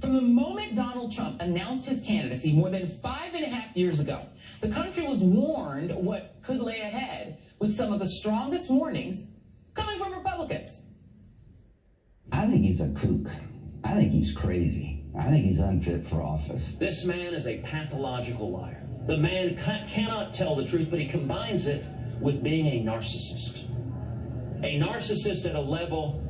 From the moment Donald Trump announced his candidacy more than 5.5 years ago, the country was warned what could lay ahead, with some of the strongest warnings coming from Republicans. I think he's a kook. I think he's crazy. I think he's unfit for office. This man is a pathological liar. The man cannot tell the truth, but he combines it with being a narcissist. A narcissist at a level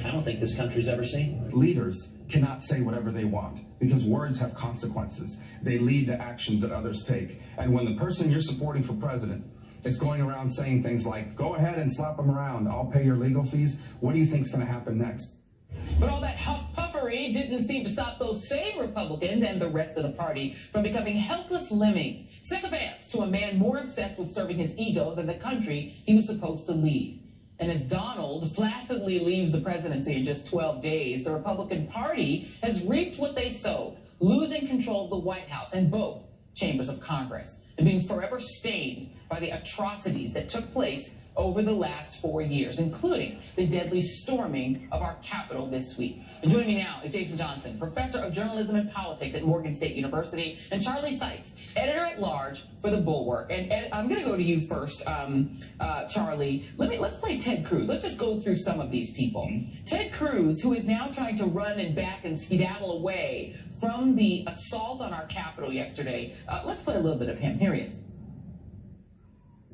I don't think this country's ever seen. Leaders cannot say whatever they want because words have consequences. They lead to actions that others take. And when the person you're supporting for president is going around saying things like, go ahead and slap them around, I'll pay your legal fees, what do you think's going to happen next? But all that huff-puffery didn't seem to stop those same Republicans and the rest of the party from becoming helpless lemmings, sycophants to a man more obsessed with serving his ego than the country he was supposed to lead. And as Donald flaccidly leaves the presidency in just 12 days, the Republican Party has reaped what they sowed, losing control of the White House and both chambers of Congress, and being forever stained by the atrocities that took place over the last 4 years, including the deadly storming of our Capitol this week. And joining me now is Jason Johnson, professor of journalism and politics at Morgan State University, and Charlie Sykes, editor-at-large for The Bulwark. And Ed, I'm going to go to you first, Charlie. Let's play Ted Cruz. Let's just go through some of these people. Ted Cruz, who is now trying to run and back and skedaddle away from the assault on our Capitol yesterday. Let's play a little bit of him. Here he is.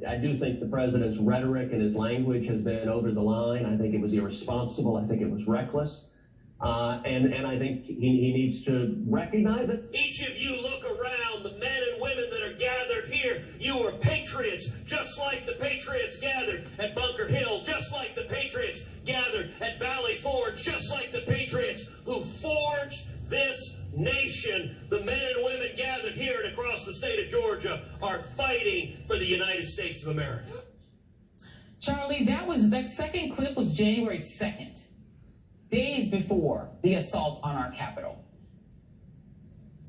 I do think the president's rhetoric and his language has been over the line. I think it was irresponsible. I think it was reckless. And I think he needs to recognize it. Each of you look around, the men and women that are gathered here. You are patriots, just like the patriots gathered at Bunker Hill, just like the patriots gathered at Valley Forge, just like the patriots who forged this nation. The men and women gathered here and across the state of Georgia are fighting for the United States of America. Charlie, that second clip was January 2nd. Days before the assault on our Capitol.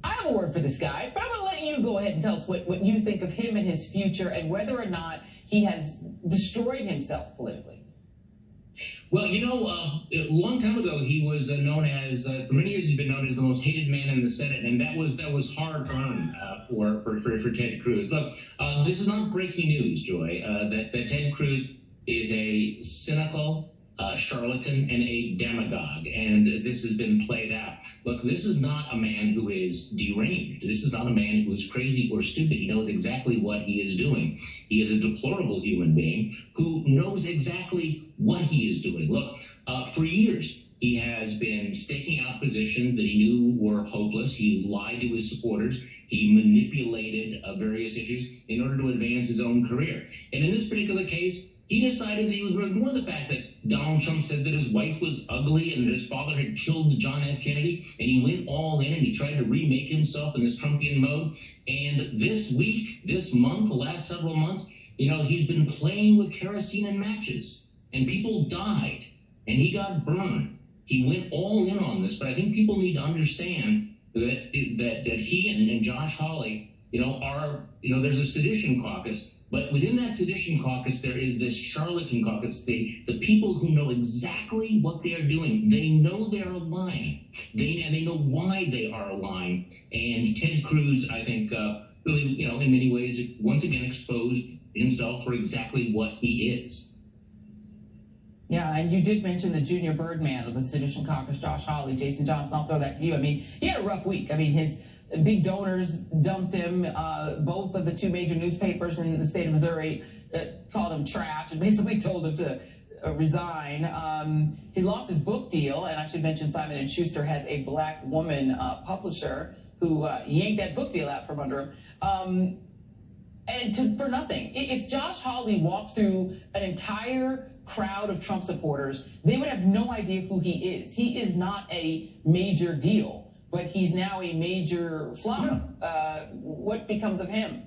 I have a word for this guy, but I'm going to let you go ahead and tell us what you think of him and his future and whether or not he has destroyed himself politically. Well, you know, a long time ago, he was known as, for many years, he's been known as the most hated man in the Senate, and that was hard-earned for Ted Cruz. Look, this is not breaking news, Joy, that Ted Cruz is a cynical charlatan and a demagogue, and this has been played out. Look, this is not a man who is deranged. This is not a man who is crazy or stupid. He knows exactly what he is doing. He is a deplorable human being who knows exactly what he is doing. Look, for years, he has been staking out positions that he knew were hopeless. He lied to his supporters. He manipulated various issues in order to advance his own career. And in this particular case, he decided that he was going to ignore the fact that Donald Trump said that his wife was ugly and that his father had killed John F. Kennedy, and he went all in and he tried to remake himself in this Trumpian mode. And this week, this month, the last several months, you know, he's been playing with kerosene and matches, and people died, and he got burned. He went all in on this, but I think people need to understand that he and Josh Hawley, there's a sedition caucus. But within that sedition caucus, there is this charlatan caucus, the people who know exactly what they're doing. They know they're lying. They know why they are lying. And Ted Cruz, I think, really, in many ways, once again exposed himself for exactly what he is. Yeah, and you did mention the junior Birdman of the sedition caucus, Josh Hawley. Jason Johnson, I'll throw that to you. I mean, he had a rough week. I mean, his big donors dumped him. Both of the two major newspapers in the state of Missouri called him trash and basically told him to resign. He lost his book deal, and I should mention Simon & Schuster has a black woman publisher who yanked that book deal out from under him. For nothing. If Josh Hawley walked through an entire crowd of Trump supporters, they would have no idea who he is. He is not a major deal, but he's now a major flop. What becomes of him?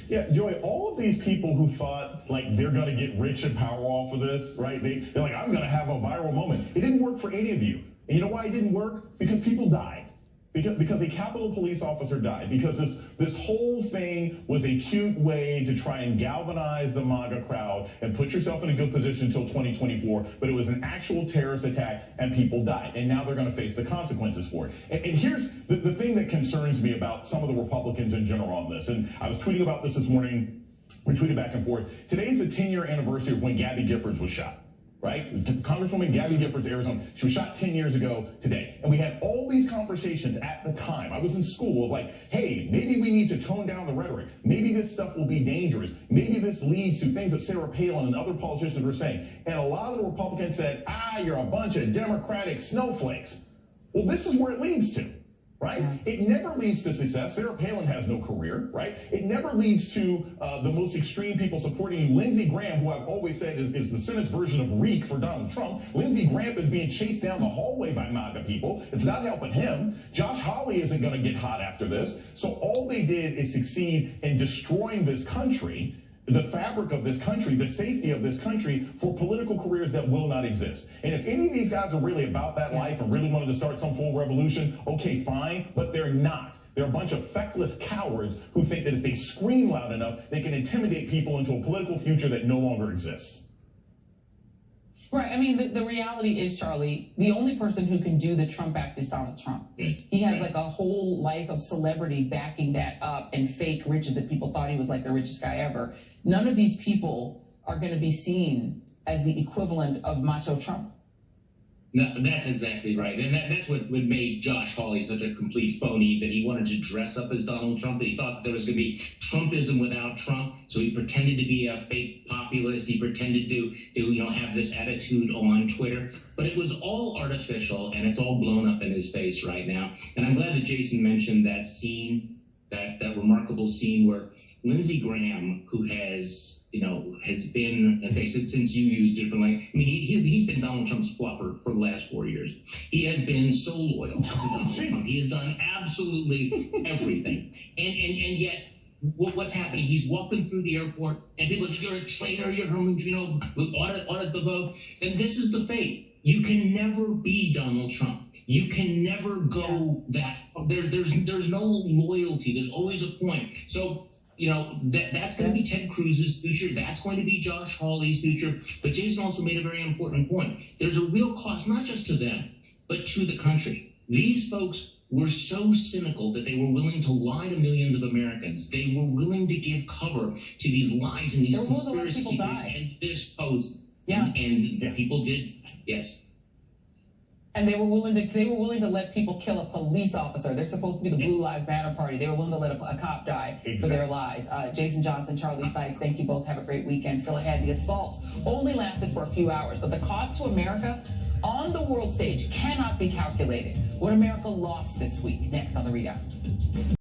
Yeah, Joy, all of these people who thought, like, they're going to get rich and power off of this, right? They're like, I'm going to have a viral moment. It didn't work for any of you. And you know why it didn't work? Because people died. Because a Capitol Police officer died. Because this whole thing was a cute way to try and galvanize the MAGA crowd and put yourself in a good position until 2024. But it was an actual terrorist attack and people died. And now they're going to face the consequences for it. And here's the thing that concerns me about some of the Republicans in general on this. And I was tweeting about this morning. We tweeted back and forth. Today is the 10-year anniversary of when Gabby Giffords was shot. Right? Congresswoman Gabby Giffords, Arizona. She was shot 10 years ago today. And we had all these conversations at the time. I was in school of like, hey, maybe we need to tone down the rhetoric. Maybe this stuff will be dangerous. Maybe this leads to things that Sarah Palin and other politicians were saying. And a lot of the Republicans said, you're a bunch of Democratic snowflakes. Well, this is where it leads to. Right? It never leads to success. Sarah Palin has no career, right? It never leads to the most extreme people supporting you. Lindsey Graham, who I've always said is the Senate's version of Reek for Donald Trump. Lindsey Graham is being chased down the hallway by MAGA people. It's not helping him. Josh Hawley isn't going to get hot after this. So all they did is succeed in destroying this country, the fabric of this country, the safety of this country for political careers that will not exist. And if any of these guys are really about that life and really wanted to start some full revolution, okay, fine, but they're not. They're a bunch of feckless cowards who think that if they scream loud enough, they can intimidate people into a political future that no longer exists. Right. I mean, the reality is, Charlie, the only person who can do the Trump Act is Donald Trump. He has like a whole life of celebrity backing that up and fake riches that people thought he was like the richest guy ever. None of these people are going to be seen as the equivalent of Macho Trump. No, that's exactly right. And that's what made Josh Hawley such a complete phony, that he wanted to dress up as Donald Trump, that he thought that there was going to be Trumpism without Trump. So he pretended to be a fake populist. He pretended to have this attitude on Twitter. But it was all artificial, and it's all blown up in his face right now. And I'm glad that Jason mentioned that scene, that remarkable scene where Lindsey Graham, who has been, they said since you used different language, I mean, he's been Donald Trump's fluffer for the last 4 years. He has been so loyal to Donald Trump. He has done absolutely everything. And yet, what's happening? He's walking through the airport, and people say, you're a traitor, you're audit the vote. And this is the fate. You can never be Donald Trump. You can never go that far. There's no loyalty. There's always a point. So, that's going to be Ted Cruz's future. That's going to be Josh Hawley's future. But Jason also made a very important point. There's a real cost, not just to them, but to the country. These folks were so cynical that they were willing to lie to millions of Americans. They were willing to give cover to these lies and these conspiracy theories and this post. Yeah. And people did, yes. And they were willing to let people kill a police officer. They're supposed to be the Blue Lives Matter party. They were willing to let a cop die for their lies. Jason Johnson, Charlie Sykes, thank you both. Have a great weekend. Still ahead, the assault only lasted for a few hours, but the cost to America on the world stage cannot be calculated. What America lost this week. Next on The Readout.